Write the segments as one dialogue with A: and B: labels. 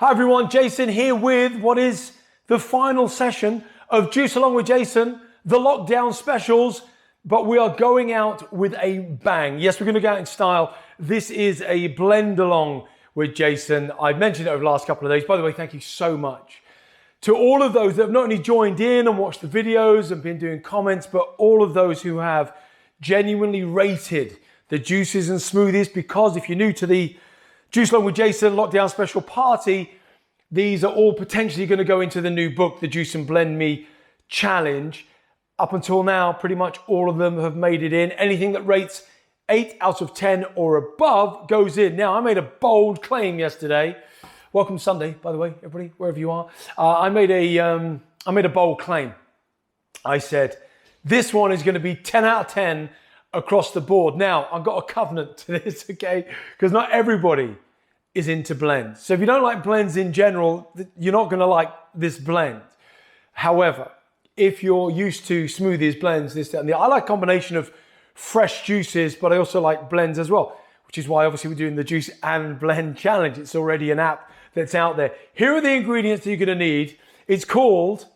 A: Hi everyone, Jason here with what is the final session of Juice Along with Jason, the lockdown specials, but we are going out with a bang. Yes, we're going to go out in style. This is a blend along with Jason. I've mentioned it over the last couple of days. By the way, thank you so much to all of those that have not only joined in and watched the videos and been doing comments, but all of those who have genuinely rated the juices and smoothies, because if you're new to the Juice Along with Jason Lockdown Special Party, these are all potentially going to go into the new book, the Juice and Blend Me Challenge. Up until now, pretty much all of them have made it in. Anything that rates 8 out of 10 or above goes in. Now, I made a bold claim yesterday. Welcome Sunday, by the way, everybody, wherever you are. I made a bold claim. I said, this one is going to be 10 out of 10 across the board. Now, I've got a covenant to this, okay? Because not everybody is into blends. So if you don't like blends in general, you're not going to like this blend. However, if you're used to smoothies, blends, this, that, and the other, I like a combination of fresh juices, but I also like blends as well, which is why obviously we're doing the Juice and Blend Challenge. It's already an app that's out there. Here are the ingredients that you're going to need. It's called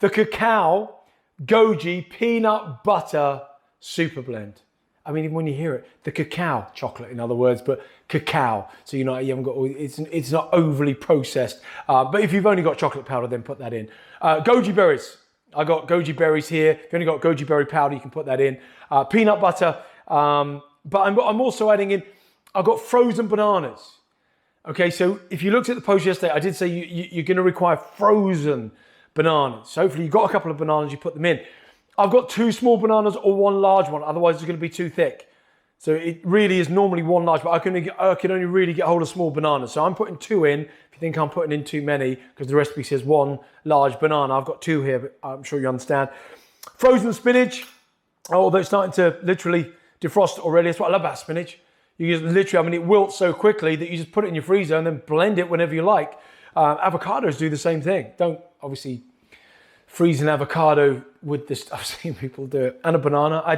A: the Cacao Goji Peanut Butter Super Blend. I mean, even when you hear it, the cacao, chocolate in other words, but cacao. So you haven't got, it's not overly processed. But if you've only got chocolate powder, then put that in. Goji berries. I got goji berries here. If you've only got goji berry powder, you can put that in. Peanut butter. But I'm also adding in, I've got frozen bananas. Okay, so if you looked at the post yesterday, I did say you're going to require frozen bananas. So hopefully you've got a couple of bananas, you put them in. I've got 2 small bananas or 1 large one, otherwise it's going to be too thick. So it really is normally 1 large, but I can only really get hold of small bananas. So I'm putting 2 in. If you think I'm putting in too many, because the recipe says 1 large banana, I've got 2 here, but I'm sure you understand. Frozen spinach, although it's starting to literally defrost already. That's what I love about spinach. You just literally, I mean, it wilts so quickly that you just put it in your freezer and then blend it whenever you like. Avocados do the same thing. Don't obviously freeze an avocado with this. I've seen people do it. And a banana. I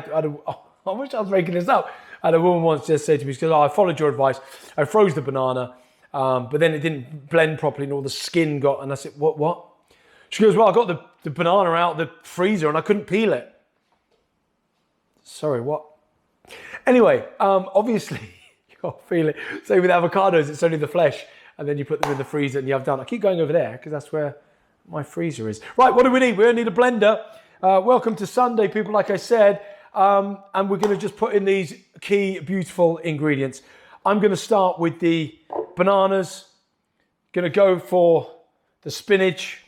A: wish I was making this up. I had a woman once just say to me, she goes, I followed your advice. I froze the banana, but then it didn't blend properly and all the skin got, and I said, what? She goes, well, I got the banana out the freezer and I couldn't peel it. Sorry, what? Anyway, obviously, you got to feel it. So with avocados, it's only the flesh, and then you put them in the freezer and you have done. I keep going over there because that's where my freezer is. Right, what do we need? We need a blender. Welcome to Sunday, people, like I said. And we're going to just put in these key, beautiful ingredients. I'm going to start with the bananas. Going to go for the spinach.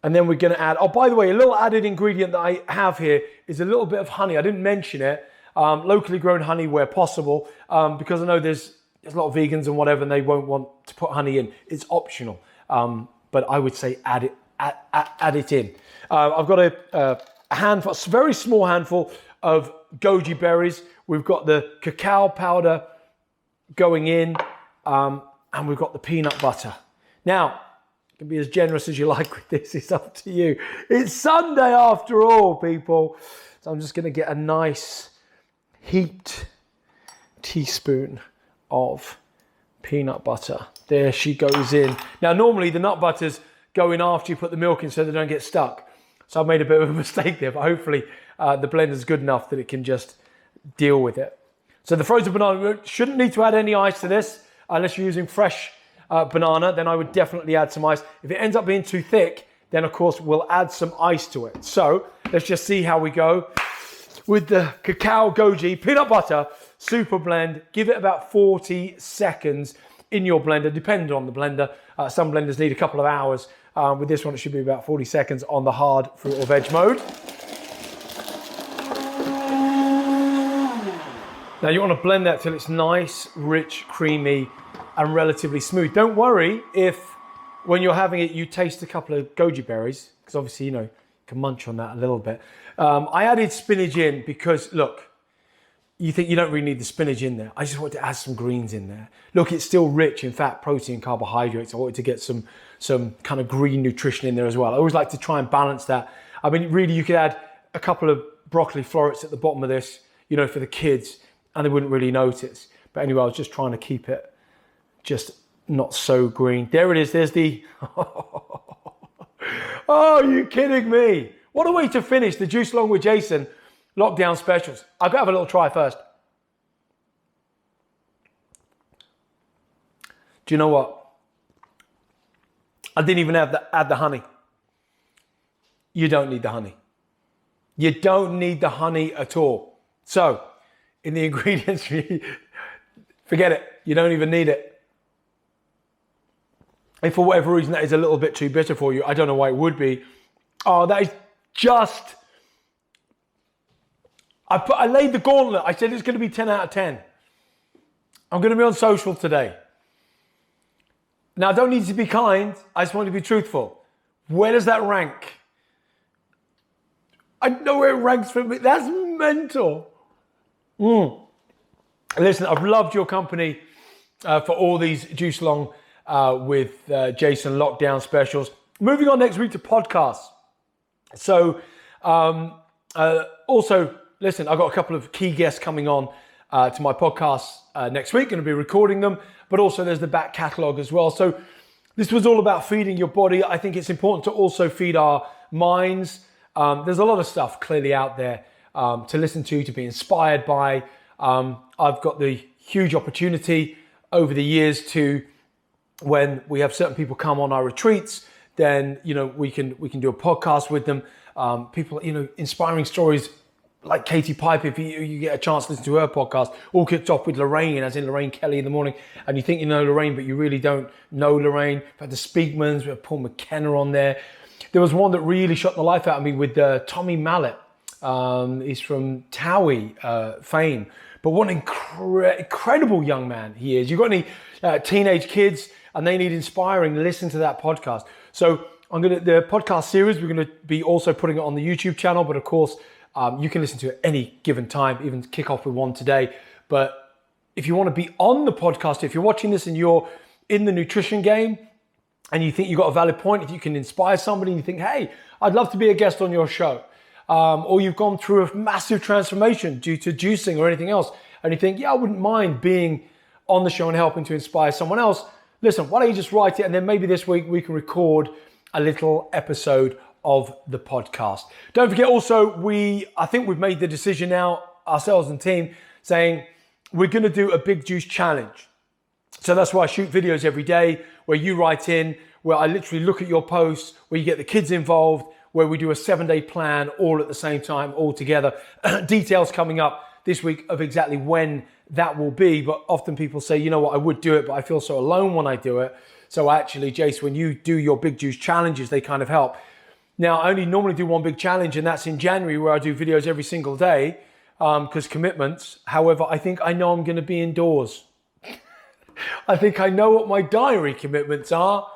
A: And then we're going to add, oh, by the way, a little added ingredient that I have here is a little bit of honey. I didn't mention it. Locally grown honey where possible, because I know there's a lot of vegans and whatever, and they won't want to put honey in. It's optional. But I would say add it in. I've got a handful, a very small handful of goji berries. We've got the cacao powder going in, and we've got the peanut butter. Now, you can be as generous as you like with this. It's up to you. It's Sunday after all, people. So I'm just going to get a nice heaped teaspoon of peanut butter. There she goes in. Now, normally the nut butters go in after you put the milk in so they don't get stuck. So I've made a bit of a mistake there, but hopefully the blender is good enough that it can just deal with it. So the frozen banana, shouldn't need to add any ice to this unless you're using fresh banana, then I would definitely add some ice. If it ends up being too thick, then of course we'll add some ice to it. So let's just see how we go with the Cacao Goji Peanut Butter Super Blend. Give it about 40 seconds in your blender, depending on the blender. Some blenders need a couple of hours. With this one, it should be about 40 seconds on the hard fruit or veg mode. Now you want to blend that till it's nice, rich, creamy, and relatively smooth. Don't worry if when you're having it, you taste a couple of goji berries, because obviously, you can munch on that a little bit. I added spinach in because, look, you think you don't really need the spinach in there. I just wanted to add some greens in there. Look, it's still rich in fat, protein, carbohydrates. I wanted to get some kind of green nutrition in there as well. I always like to try and balance that. I mean, really, you could add a couple of broccoli florets at the bottom of this, for the kids, and they wouldn't really notice. But anyway, I was just trying to keep it just not so green. There it is. There's the... Oh, are you kidding me? What a way to finish the Juice Along with Jason lockdown specials. I've got to have a little try first. Do you know what? I didn't even add the honey. You don't need the honey. You don't need the honey at all. So, in the ingredients, forget it. You don't even need it. If for whatever reason that is a little bit too bitter for you, I don't know why it would be. Oh, that is just... I laid the gauntlet. I said it's going to be 10 out of 10. I'm going to be on social today. Now, I don't need to be kind. I just want to be truthful. Where does that rank? I know where it ranks for me. That's mental. Listen, I've loved your company for all these Juice Along with Jason lockdown specials. Moving on next week to podcasts. So, also, listen, I've got a couple of key guests coming on to my podcast next week. Going to be recording them, but also there's the back catalogue as well. So this was all about feeding your body. I think it's important to also feed our minds. There's a lot of stuff clearly out there to listen to be inspired by. I've got the huge opportunity over the years to, when we have certain people come on our retreats, then, you know, we can do a podcast with them. People, you know, inspiring stories like Katie Piper, if you get a chance to listen to her podcast, all kicked off with Lorraine, as in Lorraine Kelly in the morning, and you think you know Lorraine, but you really don't know Lorraine. We've had the Speakmans, we had Paul McKenna on there. There was one that really shot the life out of me with Tommy Mallet. He's from Towie fame, but what an incredible young man he is. You've got any teenage kids and they need inspiring, listen to that podcast. So the podcast series, we're going to be also putting it on the YouTube channel, but of course, you can listen to it any given time, even kick off with one today. But if you want to be on the podcast, if you're watching this and you're in the nutrition game and you think you've got a valid point, if you can inspire somebody and you think, hey, I'd love to be a guest on your show, or you've gone through a massive transformation due to juicing or anything else, and you think, yeah, I wouldn't mind being on the show and helping to inspire someone else, listen, why don't you just write it, and then maybe this week we can record a little episode of the podcast. Don't forget also, I think we've made the decision now, ourselves and team, saying we're going to do a Big Juice challenge. So that's why I shoot videos every day where you write in, where I literally look at your posts, where you get the kids involved, where we do a 7-day plan all at the same time, all together. Details coming up this week of exactly when that will be. But often people say, you know what, I would do it, but I feel so alone when I do it. So actually, Jace, when you do your Big Juice challenges, they kind of help. Now, I only normally do one big challenge, and that's in January, where I do videos every single day because commitments. However, I think I know I'm going to be indoors. I think I know what my diary commitments are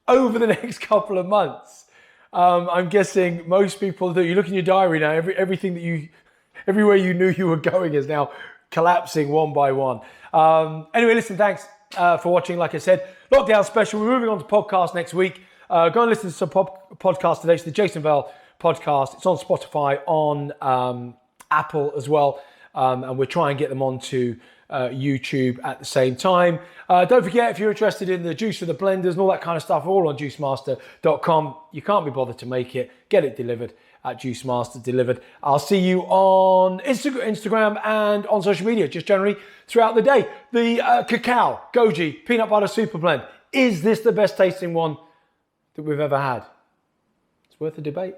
A: over the next couple of months. I'm guessing most people do. You look in your diary now, everywhere you knew you were going is now collapsing one by one. Anyway, listen, thanks for watching. Like I said, lockdown special. We're moving on to podcast next week. Go and listen to some podcast today. It's the Jason Vale podcast. It's on Spotify, on Apple as well. And we're trying to get them onto YouTube at the same time. Don't forget, if you're interested in the juice for the blenders and all that kind of stuff, all on juicemaster.com. You can't be bothered to make it. Get it delivered at Juicemaster Delivered. I'll see you on Instagram and on social media, just generally throughout the day. The Cacao Goji Peanut Butter Super Blend. Is this the best tasting one that we've ever had? It's worth a debate.